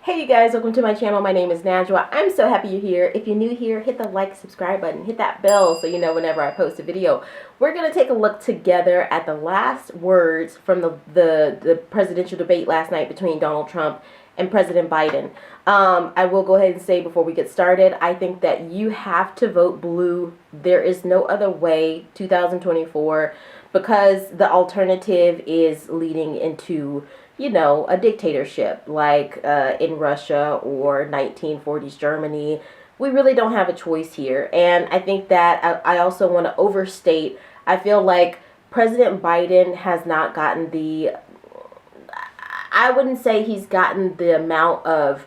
Hey you guys, welcome to my channel. My name is Najwa. I'm so happy you're here. If you're new here, hit the like, subscribe button, hit that bell so you know whenever I post a video. We're going to take a look together at the last words from the presidential debate last night between Donald Trump and President Biden. I will go ahead and say before we get started, I think that you have to vote blue. There is no other way, 2024, because the alternative is leading into a dictatorship like in Russia or 1940s Germany. We really don't have a choice here. And I think that I also want to overstate, I feel like President Biden has not gotten I wouldn't say he's gotten the amount of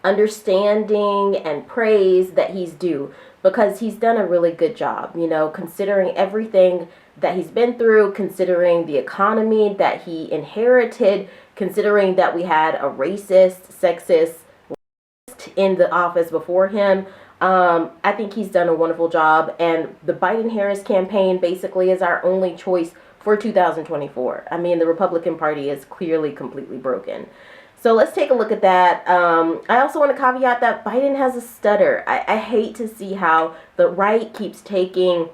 understanding and praise that he's due, because he's done a really good job, considering everything that he's been through, considering the economy that he inherited, considering that we had a racist, sexist in the office before him. I think he's done a wonderful job, and the Biden-Harris campaign basically is our only choice for 2024. I mean, the Republican Party is clearly completely broken. So let's take a look at that. I also want to caveat that Biden has a stutter. I hate to see how the right keeps taking,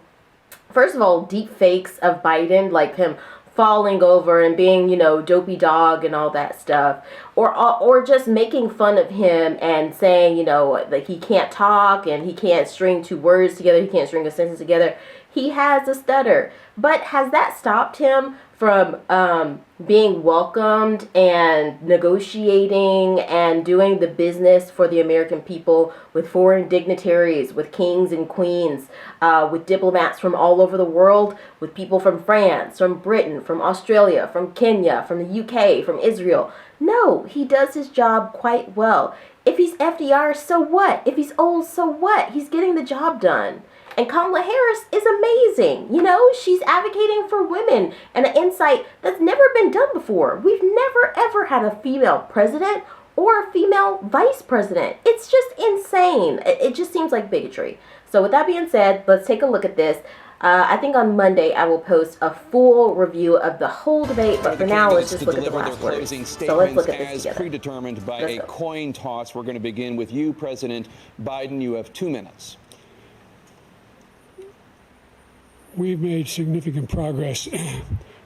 first of all, deep fakes of Biden, like him falling over and being, dopey dog and all that stuff, or just making fun of him and saying, like he can't talk and he can't string two words together, he can't string a sentence together. He has a stutter. But has that stopped him from being welcomed and negotiating and doing the business for the American people with foreign dignitaries, with kings and queens, with diplomats from all over the world, with people from France, from Britain, from Australia, from Kenya, from the UK, from Israel? No, he does his job quite well. If he's FDR, so what? If he's old, so what? He's getting the job done. And Kamala Harris is amazing. She's advocating for women and an insight that's never been done before. We've never, ever had a female president or a female vice president. It's just insane. It just seems like bigotry. So with that being said, let's take a look at this. I think on Monday I will post a full review of the whole debate, but for now let's just look at the last words. So let's look at this together. Predetermined by a coin toss. We're going to begin with you, President Biden. You have 2 minutes. We've made significant progress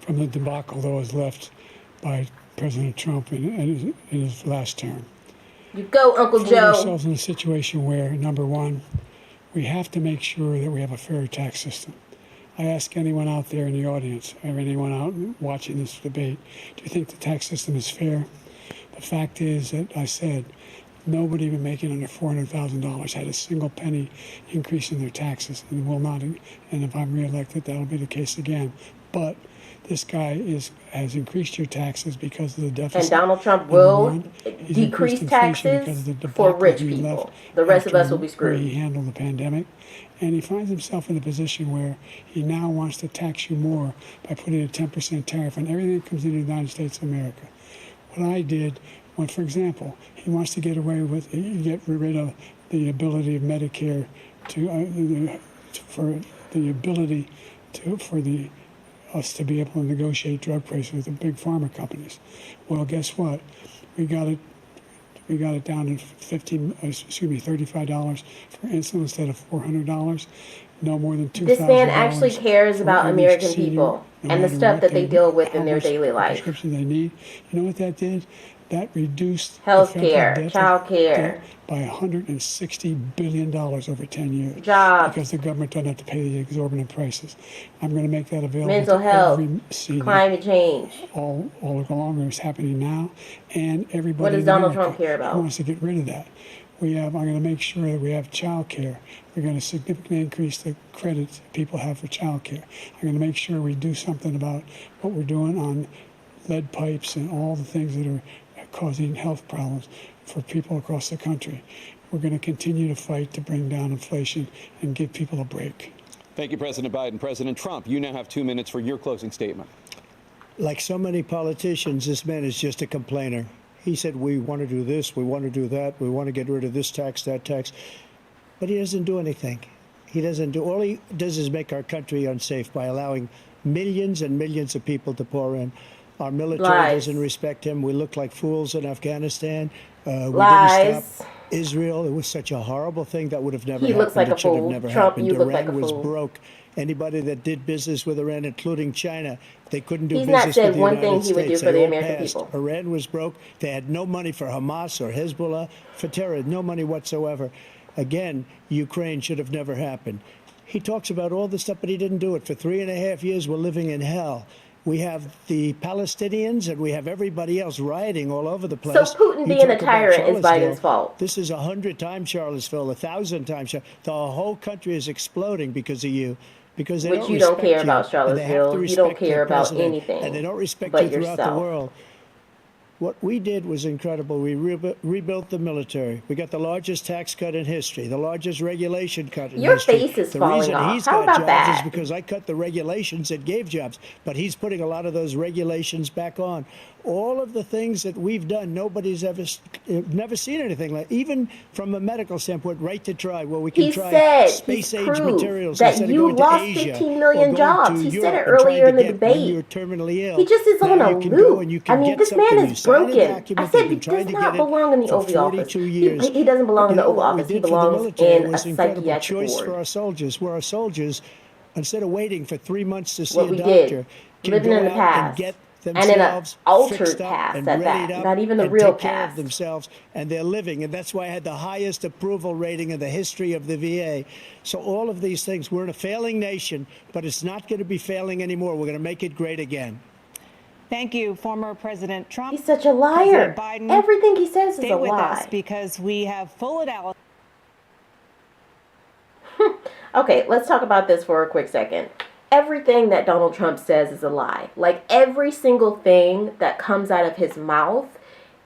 from the debacle that was left by President Trump in his last term. You go, Uncle Joe. We find ourselves in a situation where, number one, we have to make sure that we have a fair tax system. I ask anyone out there in the audience, or anyone out watching this debate, do you think the tax system is fair? The fact is that I said nobody even making under $400,000 had a single penny increase in their taxes, and will not. And if I'm reelected, that'll be the case again. But this guy has increased your taxes because of the deficit. And Donald Trump will decrease taxes for rich people. The rest of us will be screwed. He handled the pandemic, and he finds himself in a position where he now wants to tax you more by putting a 10% tariff on everything that comes into the United States of America. What I did, for example, he wants to get rid of the ability of Medicare for us to be able to negotiate drug prices with the big pharma companies. Well, guess what? We got it down to $35 for insulin instead of $400. No more than $2,000. This man actually cares about American people and the stuff that they deal with in their daily life. Prescription they need. You know what that did? That reduced healthcare, child care by $160 billion over 10 years. Jobs. Because the government doesn't have to pay the exorbitant prices. I'm going to make that available. Mental health, climate change. All along, it's happening now. And everybody. What does Donald Trump care about? Wants to get rid of that. I'm going to make sure that we have child care. We're going to significantly increase the credits people have for child care. I'm going to make sure we do something about what we're doing on lead pipes and all the things that are causing health problems for people across the country. We're going to continue to fight to bring down inflation and give people a break. Thank you, President Biden. President Trump, you now have 2 minutes for your closing statement. Like so many politicians, this man is just a complainer. He said, we want to do this, we want to do that, we want to get rid of this tax, that tax. But he doesn't do anything. All he does is make our country unsafe by allowing millions and millions of people to pour in. Our military Lies. doesn't respect him. We look like fools in Afghanistan. We didn't Lies. stop Israel. It was such a horrible thing that would have never He happened. looks like it a should have fool. never Trump, happened. you look Iran like a was fool. broke. Anybody that did business with Iran, including China, they couldn't do He's not business said with the one United thing States. he would do for They the all American passed. people. Iran was broke. They had no money for Hamas or Hezbollah, for terror, no money whatsoever. Again, Ukraine should have never happened. He talks about all this stuff, but he didn't do it. For 3.5 years, we're living in hell. We have the Palestinians and we have everybody else rioting all over the place. So Putin You being a talk about tyrant is Charlottesville. Biden's fault. This is 100 times Charlottesville, 1,000 times. The whole country is exploding because of you. Because they Which don't you don't respect care about you, and they have to Charlottesville. You don't respect their care about president, anything and they don't respect but you throughout the yourself. world. What we did was incredible. We rebuilt the military. We got the largest tax cut in history, the largest regulation cut in Your history. face is The falling reason off. he's How got about jobs that? is because I cut the regulations that gave jobs. But he's putting a lot of those regulations back on. All of the things that we've done, nobody's never seen anything like. Even from a medical standpoint, right to try. Well, we can He try said space he's age proved materials that instead you of going lost to Asia 15 or million going jobs. to He said Europe it and trying earlier in to the get when debate. you're terminally ill. He just is on Now a you can go loop. and you can I mean, get this man something. is You sign a broken. I document. said They've he been trying does to not get it belong in the for Oval Office. 42 years. He doesn't belong in the You know Oval what we Office. He did for the belongs military in a was incredible. psychiatric Choice ward. for our soldiers, where our soldiers, instead of waiting for 3 months to see What a we doctor, did, can living go in the out and past, get and in an themselves altered fixed up past and at readied that, up not even the and real take care of past. themselves, and they're living. And that's why I had the highest approval rating in the history of the VA. So all of these things, we're in a failing nation, but it's not going to be failing anymore. We're going to make it great again. Thank you, former President Trump. He's such a liar. President Biden, Everything he says is stay a with us lie. because we have full analysis. Okay, let's talk about this for a quick second. Everything that Donald Trump says is a lie. Like every single thing that comes out of his mouth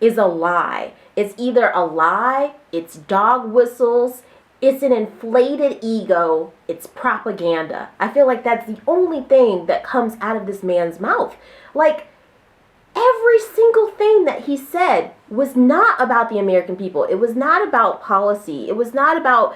is a lie. It's either a lie, it's dog whistles, it's an inflated ego, it's propaganda. I feel like that's the only thing that comes out of this man's mouth. Like, every single thing that he said was not about the American people. It was not about policy. It was not about,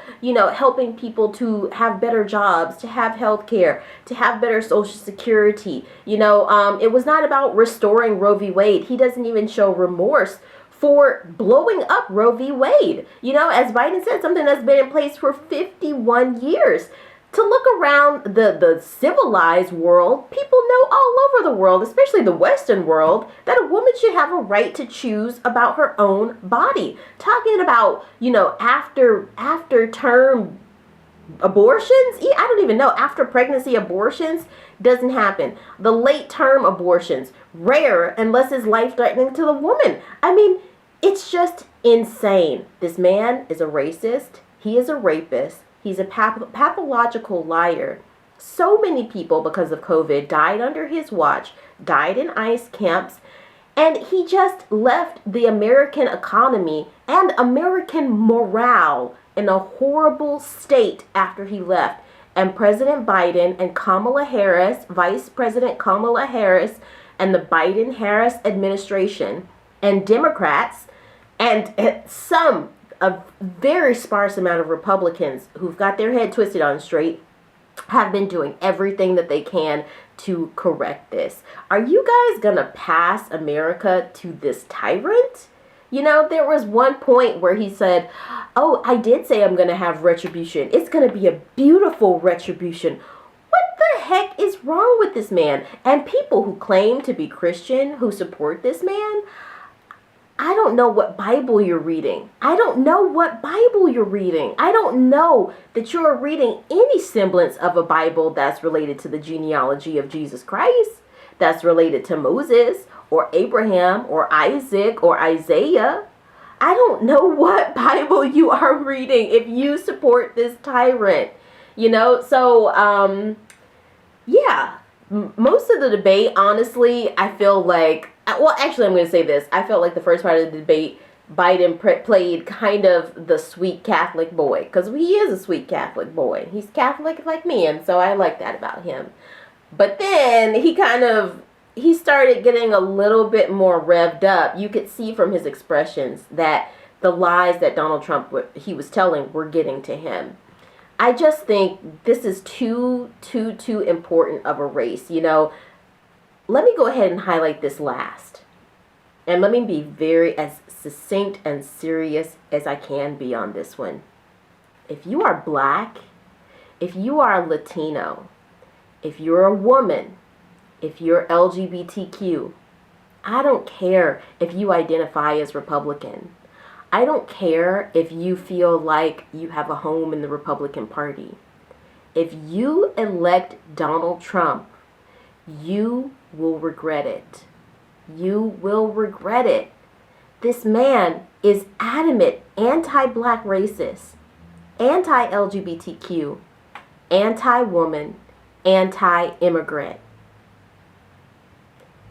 helping people to have better jobs, to have health care, to have better social security. It was not about restoring Roe v. Wade. He doesn't even show remorse for blowing up Roe v. Wade. As Biden said, something that's been in place for 51 years. To look around the civilized world, people know all over the world, especially the Western world, that a woman should have a right to choose about her own body. Talking about, after term abortions, I don't even know, after pregnancy abortions doesn't happen. The late term abortions, rare unless it's life threatening to the woman. I mean, it's just insane. This man is a racist. He is a rapist. He's a pathological liar. So many people, because of COVID, died under his watch, died in ICE camps, and he just left the American economy and American morale in a horrible state after he left. And President Biden and Kamala Harris, Vice President Kamala Harris, and the Biden-Harris administration, and Democrats, and a very sparse amount of Republicans who've got their head twisted on straight have been doing everything that they can to correct this. Are you guys gonna pass America to this tyrant? There was one point where he said, "Oh, I did say I'm gonna have retribution. It's gonna be a beautiful retribution." What the heck is wrong with this man? And people who claim to be Christian, who support this man, I don't know what Bible you're reading. I don't know what Bible you're reading. I don't know that you're reading any semblance of a Bible that's related to the genealogy of Jesus Christ, that's related to Moses or Abraham or Isaac or Isaiah. I don't know what Bible you are reading if you support this tyrant. Yeah. Most of the debate, honestly, I feel like, well, actually, I'm going to say this. I felt like the first part of the debate, Biden played kind of the sweet Catholic boy, because he is a sweet Catholic boy. He's Catholic like me, and so I like that about him. But then he started getting a little bit more revved up. You could see from his expressions that the lies that Donald Trump he was telling were getting to him. I just think this is too important of a race. let me go ahead and highlight this last. And let me be very as succinct and serious as I can be on this one. If you are black, if you are Latino, if you're a woman, if you're LGBTQ, I don't care if you identify as Republican. I don't care if you feel like you have a home in the Republican Party. If you elect Donald Trump, you will regret it. You will regret it. This man is adamant anti-black racist, anti-LGBTQ, anti-woman, anti-immigrant.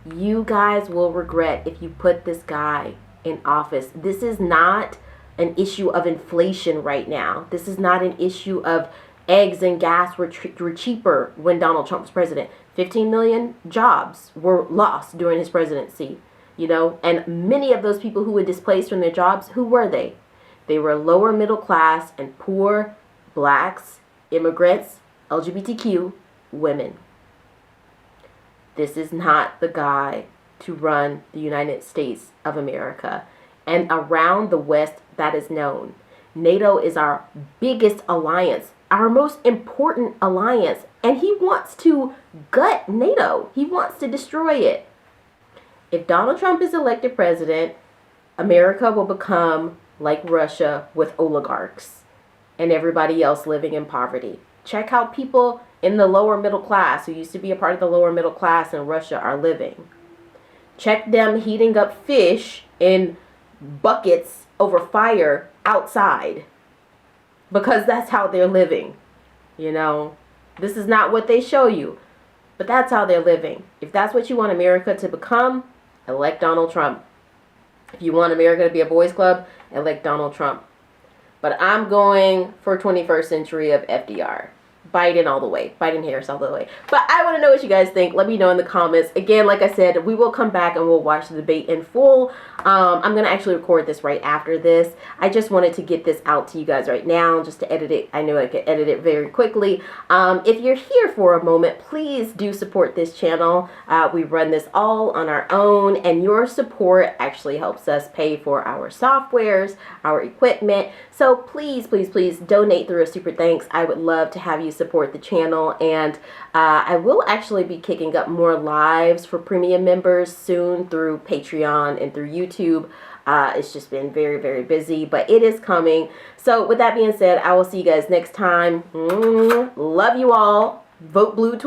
You guys will regret if you put this guy in office. This is not an issue of inflation right now. This is not an issue of eggs and gas were cheaper when Donald Trump was president. 15 million jobs were lost during his presidency, you know, and many of those people who were displaced from their jobs, who were they? They were lower middle class and poor blacks, immigrants, LGBTQ, women. This is not the guy to run the United States of America. And around the West, that is known. NATO is our biggest alliance, our most important alliance, and he wants to gut NATO. He wants to destroy it. If Donald Trump is elected president, America will become like Russia with oligarchs and everybody else living in poverty. Check how people in the lower middle class, who used to be a part of the lower middle class in Russia, are living. Check them heating up fish in buckets over fire outside, because that's how they're living. You know, this is not what they show you, but that's how they're living. If that's what you want America to become, elect Donald Trump. If you want America to be a boys club, elect Donald Trump. But I'm going for 21st century of FDR. Biden all the way. Biden Harris all the way. But I want to know what you guys think. Let me know in the comments. Again, like I said, we will come back and we'll watch the debate in full. I'm going to actually record this right after this. I just wanted to get this out to you guys right now just to edit it. I know I could edit it very quickly. If you're here for a moment, please do support this channel. We run this all on our own, and your support actually helps us pay for our softwares, our equipment. So please, please, please donate through a super thanks. I would love to have you support the channel, and I will actually be kicking up more lives for premium members soon through Patreon and through YouTube. It's just been very, very busy, but it is coming. So with that being said, I will see you guys next time. Love you all. Vote blue.